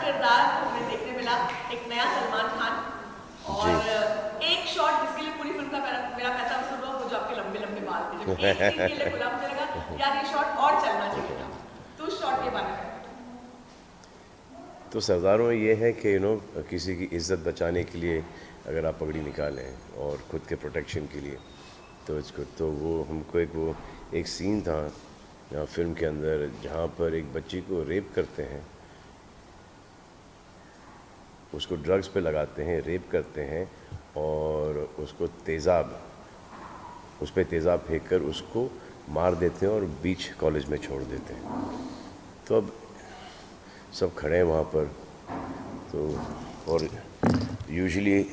किरदार हमें देखने मिला, एक नया सलमान खान जी। और एक शॉट जिसके लिए पूरी फिल्म का मेरा पैसा वसूल हुआ, वो जो आपके लंबे लंबे बाल थे, जब एक सीन के लिए खुला मुझे लगा यार ये शॉट और चलना चाहिए था। तो उस शॉट के बारे में तो सरदारों में ये है कि किसी की इज़्ज़त बचाने के लिए अगर आप पगड़ी निकालें और ख़ुद के प्रोटेक्शन के लिए तो इसको तो वो हमको एक सीन था फिल्म के अंदर जहाँ पर एक बच्ची को रेप करते हैं, उसको ड्रग्स पे लगाते हैं, रेप करते हैं और उसको उस पर तेज़ाब फेंक कर उसको मार देते हैं और बीच कॉलेज में छोड़ देते हैं। तो अब सब खड़े हैं वहाँ पर। तो और यूजुअली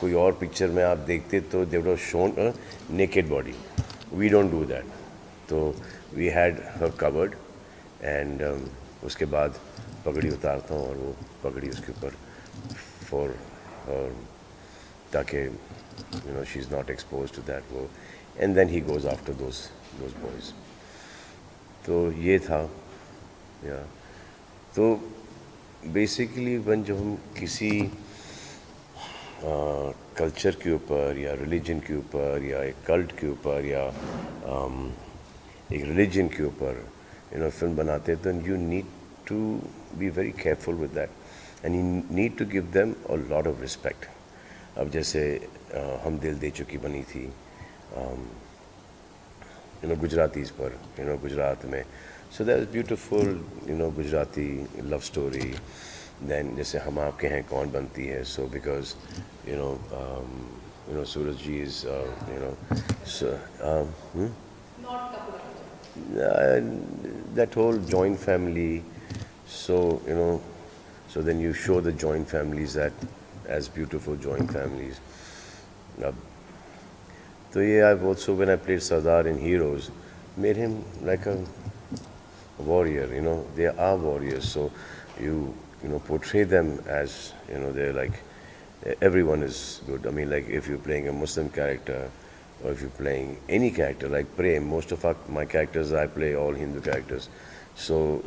कोई और पिक्चर में आप देखते तो they would have shown a naked body, we don't do that. तो we had her covered and उसके बाद पगड़ी उतारता हूँ और वो पगड़ी उसके ऊपर फॉर ताकि she is not expose to that वो, and then he goes after those boys. तो ये था या तो बेसिकली वन जब हम किसी कल्चर के ऊपर या रिलीजन के ऊपर या एक कल्ट के ऊपर या एक रिलीजन के ऊपर फिल्म बनाते हैं तो you need to be very careful with that and you need to give them a lot of respect. अब जैसे हम दिल दे चुकी बनी थी गुजरातीज़ पर गुजरात में, so that is beautiful Gujarati love story. Then जैसे हम आपके हैं कौन बनती है, so because Suraj ji is so, not Kapoor uh, that whole joint family, so so then you show the joint families that as beautiful joint families. अब तो ये I've also when I played Sardar in Heroes made him like a warrior, they are warriors, so you portray them as they're like everyone is good. I mean, like if you're playing a Muslim character or if you're playing any character like Prem, most of my characters I play all Hindu characters, so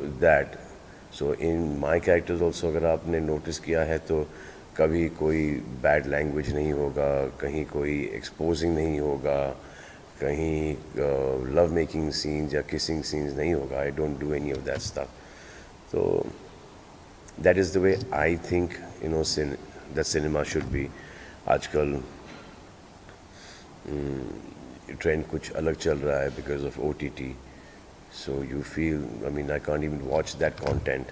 in my characters also अगर आपने notice किया है तो कभी कोई bad language नहीं होगा, कहीं कोई एक्सपोजिंग नहीं होगा, कहीं लव मेकिंग सीन्स या किसिंग सीन्स नहीं होगा। I don't do any of that stuff. तो that is the way I think that cinema should be. आजकल ट्रेंड कुछ अलग चल रहा है because of OTT, so you feel, I mean, I can't even watch that content,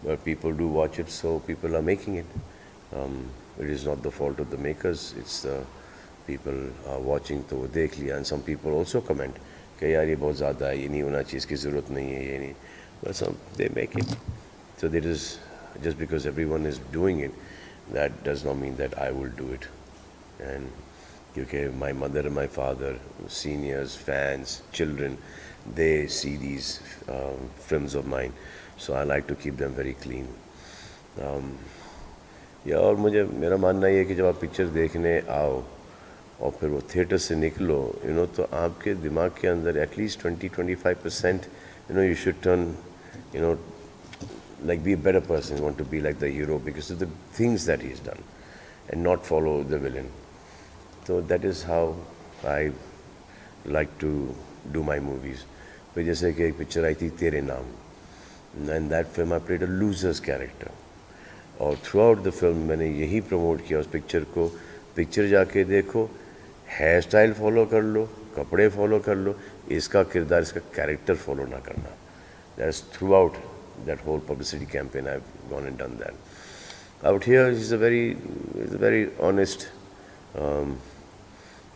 but people do watch it, so people are making it. It is not the fault of the makers, it's the people are watching, तो वो देख लिया। and some people also comment कि यार ये बहुत ज़्यादा है, ये नहीं होना चाहिए, इसकी ज़रूरत नहीं है, ये नहीं, but some they make it, so there is just because everyone is doing it that does not mean that I will do it. And क्योंकि my mother and my father, seniors, fans, children, they see these films of mine, so I like to keep them very clean. या और मेरा मानना ये है कि जब आप पिक्चर देखने आओ और फिर वो थिएटर से निकलो तो आपके दिमाग के अंदर at least 20-25% you should turn like be a better person, you want to be like the hero because of the things that he's done and not follow the villain. So that is how I like to do my movies. फिर जैसे कि एक picture आई थी तेरे नाम, and that film I played a losers character, और through out the film मैंने यही प्रमोट किया उस पिक्चर को, पिक्चर जाके देखो, हेयर स्टाइल फॉलो कर लो, कपड़े फॉलो कर लो, इसका किरदार, इसका कैरेक्टर फॉलो ना करना। That is throughout that whole publicity campaign I have gone and done that. Out here is a very honest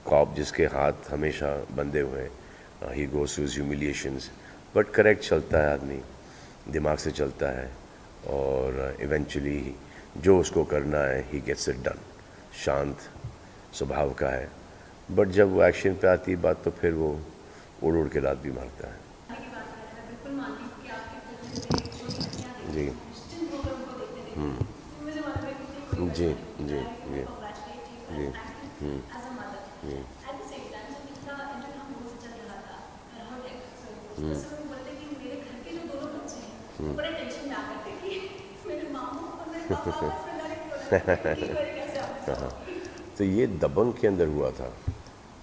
cop जिसके हाथ हमेशा बंधे हुए हैं। He goes to humiliations, but correct चलता है आदमी, दिमाग से चलता है, और इवेंचुअली जो उसको करना है ही गेट्स इट डन। शांत स्वभाव का है, बट जब वो एक्शन पे आती है बात तो फिर वो उड़ उड़ के रात भी मारता है। जी जी जी जी जी जी बड़े टेंशन में आ करते कि मेरे मामू और तो ये दबंग के अंदर हुआ था।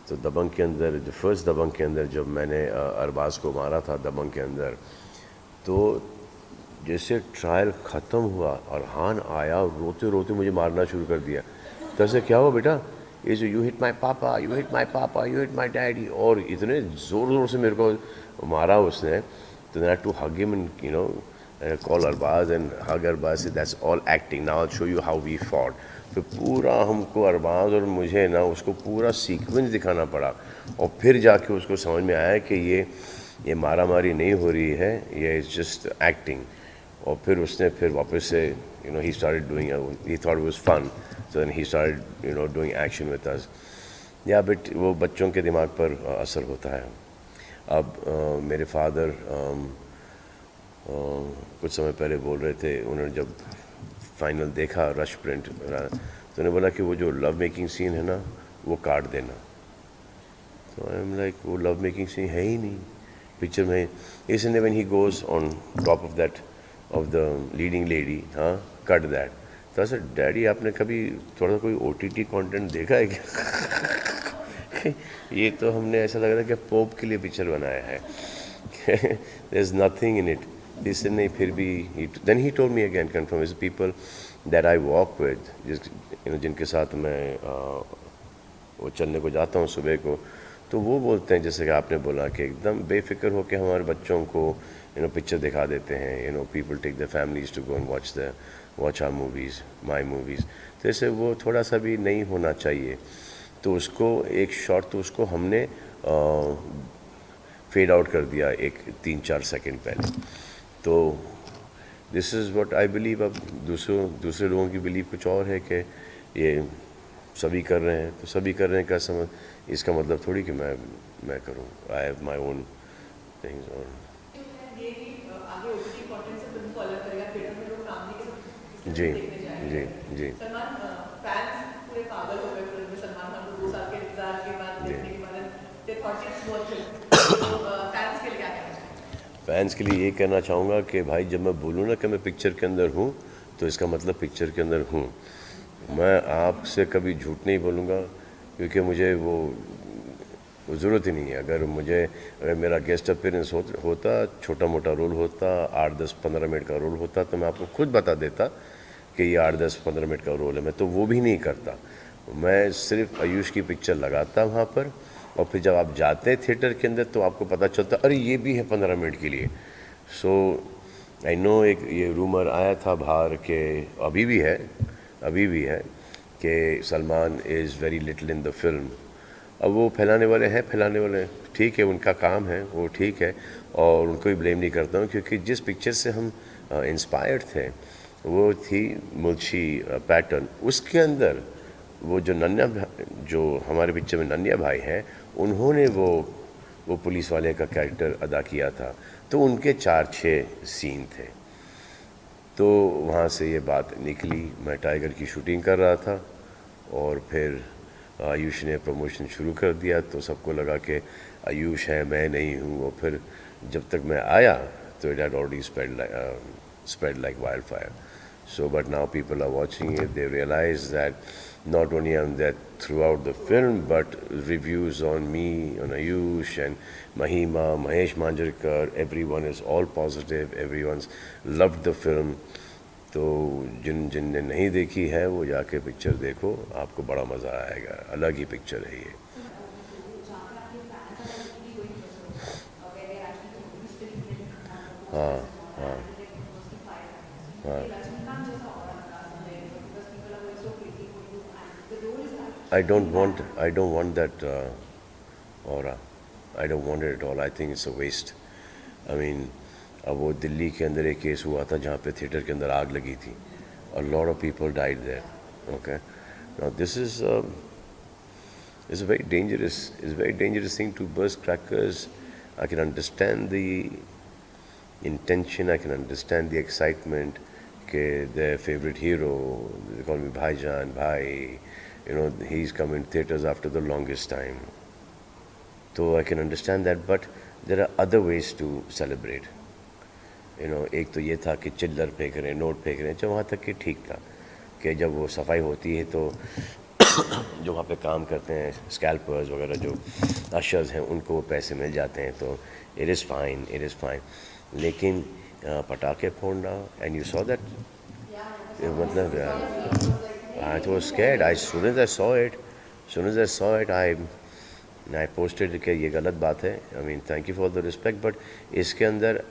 तो दबंग के अंदर, जो फर्स्ट दबंग के अंदर जब मैंने अरबाज को मारा था दबंग के अंदर, तो जैसे ट्रायल ख़त्म हुआ और हान आया, रोते रोते मुझे मारना शुरू कर दिया। तो ऐसे क्या हुआ बेटा, ये जो यू हिट माई पापा, यू हिट माई पापा, यू हिट माई डैडी, और इतने ज़ोर ज़ोर से मेरे को मारा उसने। तो I to hug him and you know call Arbaz and hug Arbaz, say that's all acting, now I'll show you how we fought. तो पूरा हमको अरबाज और मुझे ना उसको पूरा सीक्वेंस दिखाना पड़ा, और फिर जाके उसको समझ में आया कि ये मारा मारी नहीं हो रही है, ये इज़ जस्ट एक्टिंग। और फिर उसने फिर वापस से he started doing it, he thought it was fun, so then he started doing action with us. या बट वो बच्चों के दिमाग पर असर होता है। अब मेरे फादर कुछ समय पहले बोल रहे थे, उन्होंने जब फाइनल देखा रश प्रिंट, तो उन्होंने बोला कि वो जो लव मेकिंग सीन है ना वो काट देना। तो आई एम लाइक, वो लव मेकिंग सीन है ही नहीं पिक्चर में, इसलिए when he goes on top of that of the leading lady, हाँ कट दैट। तो सर डैडी आपने कभी थोड़ा सा कोई OTT कंटेंट देखा है क्या? ये तो हमने ऐसा लग रहा है कि पोप के लिए पिक्चर बनाया है। There is nothing in it. इससे नहीं, फिर भी then he told me again confirm is people that I walk with, जिनके साथ मैं वो चलने को जाता हूँ सुबह को, तो वो बोलते हैं जैसे कि आपने बोला कि एकदम बेफिक्र हो के हमारे बच्चों को पिक्चर दिखा देते हैं। People take the families to go and watch our movies, my movies. तो ऐसे वो थोड़ा सा भी नहीं होना चाहिए। तो उसको एक शॉट तो उसको हमने फेड आउट कर दिया एक 3-4 सेकंड पहले। तो this is what I believe. अब दूसरे लोगों की बिलीव कुछ और है कि ये सभी कर रहे हैं, तो सभी कर रहे हैं का समझ, इसका मतलब थोड़ी कि मैं करूं। I have my own things. और ये कि आगे OTT कंटेंट से फिल्म को अलग करेगा, थिएटर में लोग फैमिली के साथ जी देखने जाएंगे। जी जी सलमान फैंस पूरे पागल हो गए फिल्म में, सलमान खान को 2 साल के इंतजार के बाद देखने के बाद they thought it's worth it. तो फैंस के लिए क्या कहना चाहिए? फैंस के लिए ये कहना चाहूँगा कि भाई जब मैं बोलूँ ना कि मैं पिक्चर के अंदर हूँ, तो इसका मतलब पिक्चर के अंदर हूँ। मैं आपसे कभी झूठ नहीं बोलूँगा, क्योंकि मुझे वो ज़रूरत ही नहीं है। अगर मेरा गेस्ट अपीयरेंस होता, छोटा मोटा रोल होता, 8-10-15 मिनट का रोल होता, तो मैं आपको खुद बता देता कि ये 8-10-15 मिनट का रोल है। मैं तो वो भी नहीं करता। मैं सिर्फ आयुष की पिक्चर लगाता वहाँ पर, और फिर जब आप जाते हैं थिएटर के अंदर तो आपको पता चलता अरे ये भी है 15 मिनट के लिए। सो आई नो, एक ये रूमर आया था बाहर के, अभी भी है कि Salman is very little in the film. अब वो फैलाने वाले ठीक है, उनका काम है, वो ठीक है, और उनको भी ब्लेम नहीं करता हूँ, क्योंकि जिस पिक्चर से हम इंस्पायर्ड थे वो थी मुल्शी पैटर्न। उसके अंदर वो जो हमारे पिक्चर में नन्या भाई हैं, उन्होंने वो पुलिस वाले का कैरेक्टर अदा किया था, तो उनके 4-6 सीन थे। तो वहाँ से ये बात निकली। मैं टाइगर की शूटिंग कर रहा था, और फिर आयुष ने प्रमोशन शुरू कर दिया, तो सबको लगा कि आयुष है, मैं नहीं हूँ। और फिर जब तक मैं आया तो it had already spread like wildfire. So but now people are watching it, they realize that not only am that throughout the film, but reviews on me, on Ayush and Mahima, Mahesh Manjrekar, everyone is all positive, everyone's loved the film. तो जिनने नहीं देखी है वो जाके picture देखो, आपको बड़ा मज़ा आएगा। अलग ही पिक्चर है ये। हाँ हाँ हाँ। I don't want that aura. I don't want it at all. I think it's a waste. I mean, अब वो दिल्ली के अंदर एक केस हुआ था जहाँ पे थिएटर के अंदर आग लगी थी. A lot of people died there. Okay. Now this is it's a very dangerous thing to burst crackers. I can understand the intention. I can understand the excitement. Okay, their favorite hero, they call me Bhaijan, Bhai. He's come in theaters after the longest time. So I can understand that, but there are other ways to celebrate. एक तो ये था कि चिल्लर फेंक रहे हैं, note फेंक रहे हैं, जो वहाँ तक कि ठीक था कि जब वो सफाई होती है तो जो वहाँ पे काम करते हैं स्कैल्पर्स वगैरह जो अशर्स हैं उनको वो पैसे मिल जाते हैं, तो इट इज़ फाइन। लेकिन पटाखे फोड़ना, एंड यू सॉ दैट, मतलब I was scared. I soon as I saw it I posted कि ये गलत बात है। I mean thank you for the respect, but इसके अंदर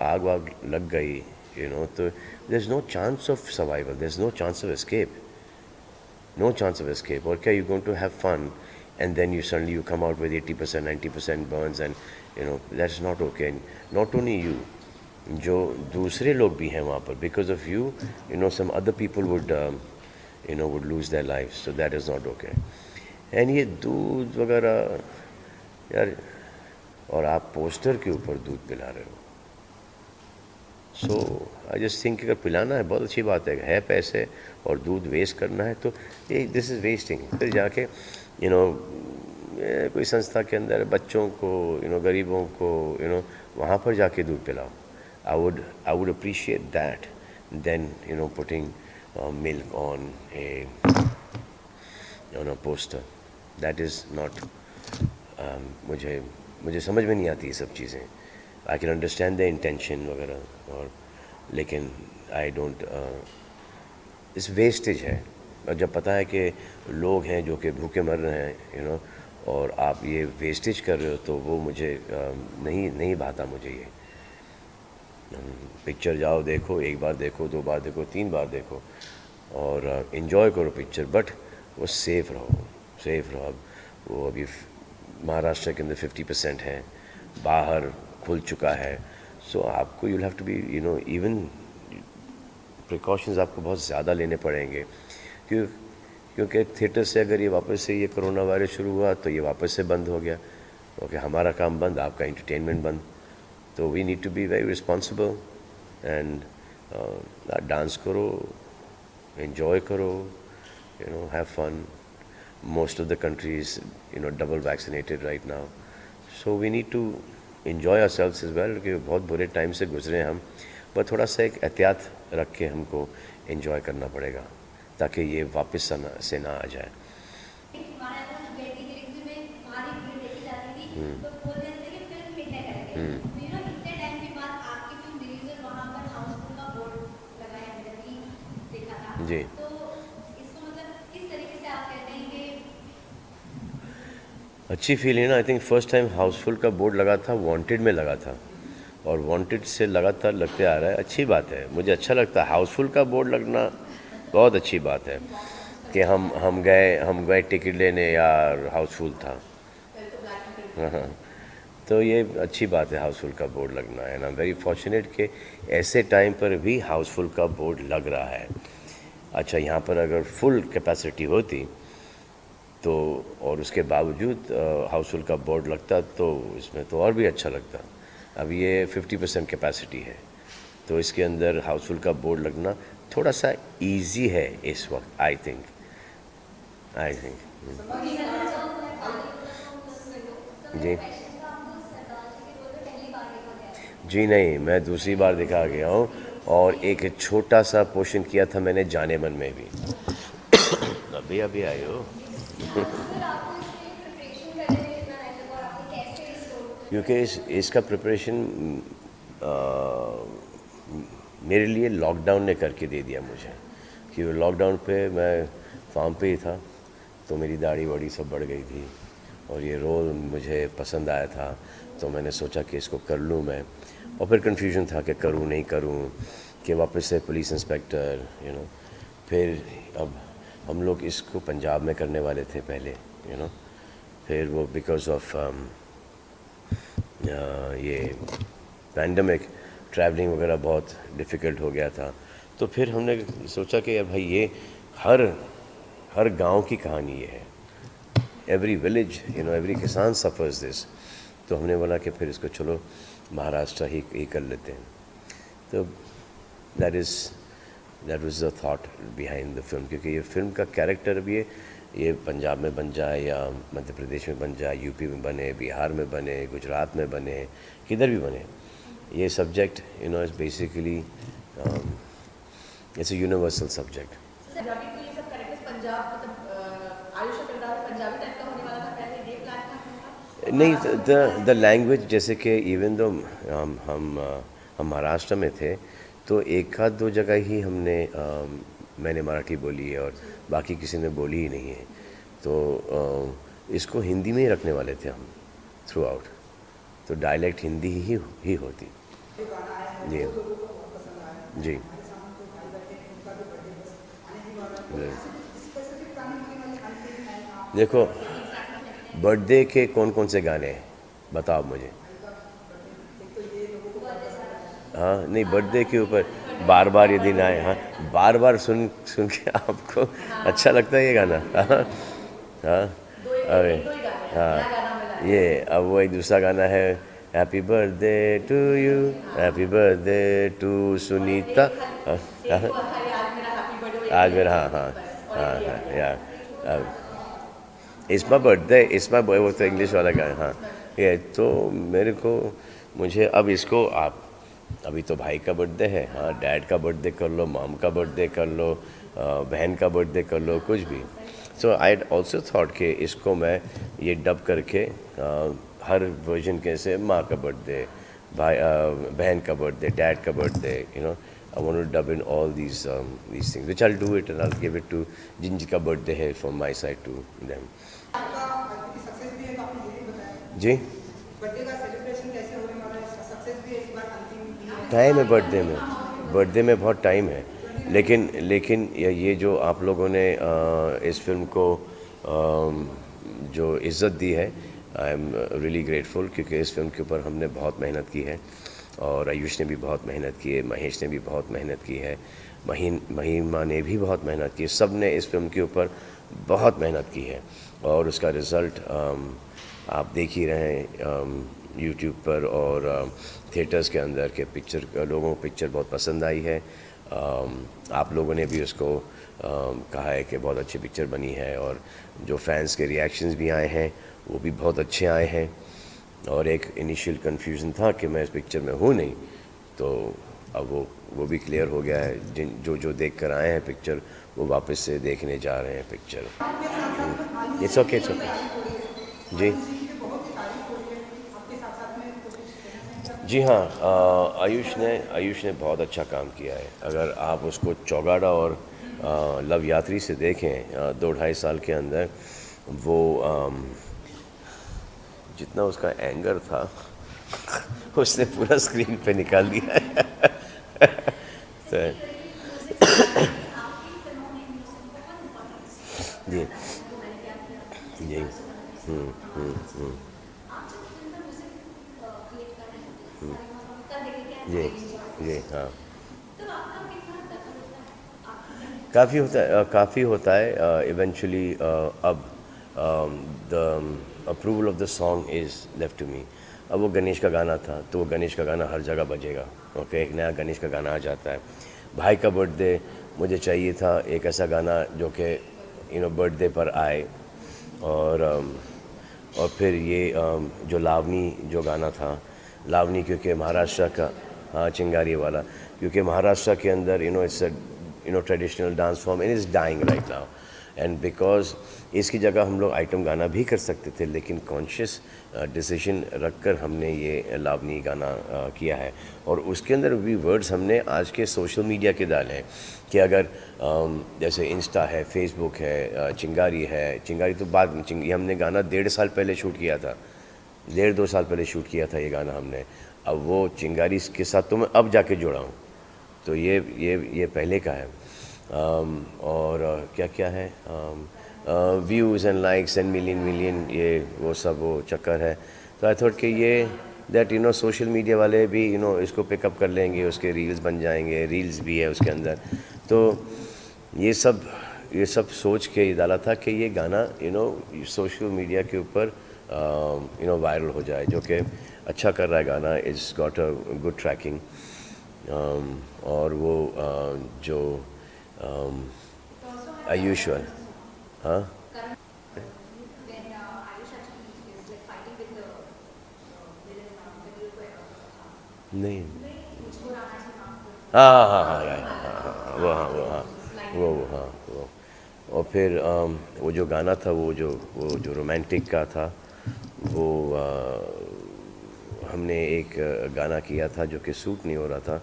आग वाग लग गई, तो there is no chance of survival, there is no chance of escape, no chance of escape. Okay, you're going to have fun, and then you come out with 80%, 90% burns, and that's not okay. And not only you, जो दूसरे लोग भी हैं वहाँ पर, because of you, some other people would lose their lives, so that is not okay. And ये दूध वगैरह यार, और आप पोस्टर के ऊपर दूध पिला रहे हो, सो आई जस्ट थिंक अगर पिलाना है बहुत अच्छी बात है पैसे और दूध वेस्ट करना है तो दिस इज़ वेस्टिंग। फिर जाके कोई संस्था के अंदर बच्चों को, गरीबों को, वहाँ पर जाके दूध पिलाओ। I would appreciate that then putting milk on a poster. That is not, मुझे समझ में नहीं आती ये सब चीज़ें। I can understand the intention वगैरह, और लेकिन आई डोंट, इस वेस्टेज है। और जब पता है कि लोग हैं जो कि भूखे मर रहे हैं, और आप ये वेस्टेज कर रहे हो, तो वो मुझे नहीं भाता मुझे ये। पिक्चर जाओ देखो, एक बार देखो, 2 बार देखो, 3 बार देखो, और इन्जॉय करो पिक्चर, बट वो सेफ़ रहो। अब वो अभी महाराष्ट्र के अंदर 50% है, बाहर खुल चुका है, सो आपको you'll have to be even precautions आपको बहुत ज़्यादा लेने पड़ेंगे, क्योंकि थिएटर से अगर ये वापस से ये कोरोना वायरस शुरू हुआ तो ये वापस से बंद हो गया, ओके, हमारा काम बंद, आपका एंटरटेनमेंट बंद। तो we need to be very responsible and dance करो, एंजॉय करो, have fun. Most of the countries double vaccinated right now, so we need to enjoy ourselves as well, कि बहुत बुरे टाइम से गुजरे हम, पर थोड़ा सा एक एहतियात रख के हमको enjoy करना पड़ेगा ताकि ये वापस से ना आ जाए। जी, अच्छी फील है ना। I think first time Housefull का बोर्ड लगा था, वांटेड में लगा था, और वांटेड से लगातार लगते आ रहा है। अच्छी बात है, मुझे अच्छा लगता है हाउसफुल का बोर्ड लगना, बहुत अच्छी बात है कि हम गए टिकट लेने, यार हाउसफुल था। हाँ, तो ये अच्छी बात है हाउसफुल का बोर्ड लगना है ना। वेरी फॉर्चुनेट कि ऐसे टाइम पर भी हाउसफुल का बोर्ड लग रहा है। अच्छा, यहाँ पर अगर फुल कैपेसिटी होती तो, और उसके बावजूद हाउसफुल का बोर्ड लगता, तो इसमें तो और भी अच्छा लगता। अब ये 50% कैपेसिटी है, तो इसके अंदर हाउसफुल का बोर्ड लगना थोड़ा सा इजी है इस वक्त, आई थिंक। जी नहीं, मैं दूसरी बार दिखा गया हूँ, और एक छोटा सा पोर्शन किया था मैंने जाने मन में भी। अभी आई हो। क्योंकि इसका प्रिपरेशन मेरे लिए लॉकडाउन ने करके दे दिया मुझे, कि लॉकडाउन पे मैं फार्म पे ही था, तो मेरी दाढ़ी वाड़ी सब बढ़ गई थी, और ये रोल मुझे पसंद आया था, तो मैंने सोचा कि इसको कर लूँ मैं। और फिर कन्फ्यूजन था कि करूँ नहीं करूँ, कि वापस से पुलिस इंस्पेक्टर, फिर अब हम लोग इसको पंजाब में करने वाले थे पहले, फिर वो बिकॉज ऑफ ये पैंडमिक, ट्रैवलिंग वगैरह बहुत डिफ़िकल्ट हो गया था, तो फिर हमने सोचा कि भाई ये हर गांव की कहानी ये है, एवरी विलेज, एवरी किसान सफ़र्स दिस, तो हमने बोला कि फिर इसको चलो महाराष्ट्र ही कर लेते हैं। तो that was the thought behind the film, क्योंकि ये फिल्म का कैरेक्टर भी ये पंजाब में बन जाए, या मध्य प्रदेश में बन जाए, यूपी में बने, बिहार में बने, गुजरात में बने, किधर भी बने, ये subject is basically it's a universal subject. Punjabi तो ये सब कैरेक्टर्स पंजाब मतलब आयुष का किरदार पंजाबी टाइप का होने वाला था, पहले ये प्लान था आपका? और नहीं, महाराष्ट्र में द लैंग्वेज जैसे कि इवन दो हम महाराष्ट्र में थे, तो एक आध दो जगह ही मैंने मराठी बोली है और बाकी किसी ने बोली ही नहीं है। तो इसको हिंदी में ही रखने वाले थे हम थ्रू आउट, तो डायलेक्ट हिंदी ही होती। जी जी जी। देखो, बर्थडे के कौन कौन से गाने हैं बताओ मुझे। हाँ, नहीं, बर्थडे के ऊपर बार बार ये दिन आए, हाँ, बार बार सुन सुन के आपको अच्छा लगता है ये गाना? हाँ हाँ। दो एक अरे एक दो ही गाने हैं, हाँ, नया गाना मिला है। ये अब वो एक दूसरा गाना है, happy birthday to you, happy birthday to Sunita. एक हाँ एक हाँ, वो था ये आज मेरा हैप्पी बर्थडे, आज मेरा, हाँ हाँ बस और हाँ एक हाँ, ये यार it's my birthday, it's my boy, वो तो इंग्लिश वाला गाना। हाँ, ये तो मेरे को, मुझे अब इसको आप, अभी तो भाई का बर्थडे है, हाँ, डैड का बर्थडे कर लो, मॉम का बर्थडे कर लो, बहन का बर्थडे कर लो, कुछ भी। सो आई ऑल्सो थॉट कि इसको मैं ये डब करके हर वर्जन कैसे, माँ का बर्थडे, भाई बहन का बर्थडे, डैड का birthday, I want to dub in all these things, which I'll do it and I'll give it to जिनका बर्थडे है from my side to them. आपका सक्सेस भी है तो आपने ये भी बताया जी, बर्थडे का सेलिब्रेशन कैसे होने वाला है, सक्सेस भी है इस बार अंतिम दिन है। टाइम है बर्थडे में बहुत टाइम है, लेकिन ये जो आप लोगों ने इस फिल्म को जो इज़्ज़त दी है, आई एम रियली ग्रेटफुल, क्योंकि इस फिल्म के ऊपर हमने बहुत मेहनत की है और आयुष ने भी बहुत मेहनत की है, महेश ने भी बहुत मेहनत की है, महिमा ने भी बहुत मेहनत की है, सब ने इस फिल्म के ऊपर बहुत मेहनत की है और उसका रिज़ल्ट आप देख ही रहे हैं यूट्यूब पर और थिएटर्स के अंदर के पिक्चर, लोगों को पिक्चर बहुत पसंद आई है। आप लोगों ने भी उसको कहा है कि बहुत अच्छी पिक्चर बनी है और जो फैंस के रिएक्शंस भी आए हैं वो भी बहुत अच्छे आए हैं। और एक इनिशियल कन्फ्यूज़न था कि मैं इस पिक्चर में हूँ नहीं, तो अब वो भी क्लियर हो गया है। जो देख कर आए हैं पिक्चर, वो वापस से देखने जा रहे हैं picture. It's okay, it's okay. जी जी हाँ, आयुष ने बहुत अच्छा काम किया है। अगर आप उसको चौगाड़ा और लव यात्री से देखें, 2-2.5 साल के अंदर वो जितना उसका एंगर था उसने पूरा स्क्रीन पे निकाल दिया है। तो जी जी जी जी हाँ, काफ़ी होता है इवेंचुअली। अब the approval of the song is left to me. अब वो गणेश का गाना था, तो वो गणेश का गाना हर जगह बजेगा। ओके, एक नया गणेश का गाना आ जाता है। भाई का बर्थडे, मुझे चाहिए था एक ऐसा गाना जो कि बर्थडे पर आए। और फिर ये जो लावनी जो गाना था, लावनी क्योंकि महाराष्ट्र का, हाँ, चिंगारी वाला, क्योंकि महाराष्ट्र के अंदर it's traditional dance form and is dying right now. And because इसकी जगह हम लोग आइटम गाना भी कर सकते थे, लेकिन कॉन्शियस डिसीजन रखकर हमने ये लावनी गाना किया है। और उसके अंदर भी वर्ड्स हमने आज के सोशल मीडिया के डाले हैं कि अगर जैसे इंस्टा है, फेसबुक है, चिंगारी तो बाद में, ये हमने गाना 1.5 साल पहले शूट किया था, 1.5-2 साल पहले शूट किया था ये गाना हमने। अब वो चिंगारी के साथ तो मैं अब जाके जोड़ा हूँ, तो ये पहले का है। और क्या क्या है, views and likes and million ये वो सब वो चक्कर है। तो आई थॉट कि ये दैट सोशल मीडिया वाले भी इसको पिकअप कर लेंगे, उसके रील्स बन जाएंगे, रील्स भी है उसके अंदर। तो ये सब सोच के डाला था कि ये गाना सोशल मीडिया के ऊपर वायरल हो जाए, जो कि अच्छा कर रहा है गाना। It's got a good tracking. और वो जो आयुष्वल, हाँ, नहीं, हाँ हाँ हाँ हाँ हाँ हाँ, वो हाँ वो। और फिर वो जो गाना था, वो जो रोमांटिक का था, वो हमने एक गाना किया था जो कि सूट नहीं हो रहा था,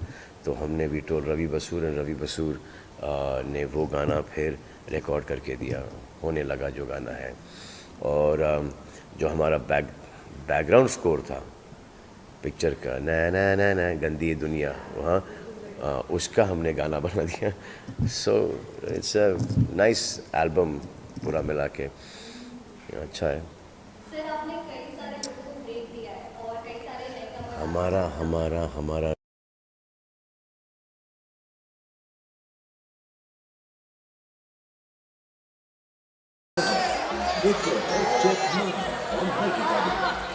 तो हमने भी टोल रवि बसूर एंड रवि बसूर ने वो गाना फिर रिकॉर्ड करके दिया, होने लगा जो गाना है। और जो हमारा बैकग्राउंड स्कोर था पिक्चर का, न न न न गंदी दुनिया, वहाँ उसका हमने गाना बना दिया। So it's a nice album पूरा मिला के, अच्छा है। सर आपने कई सारे लोगों को ब्रेक दिया है और कई सारे नए कमर हमारा हमारा हमारा With your health check now on Mighty Body.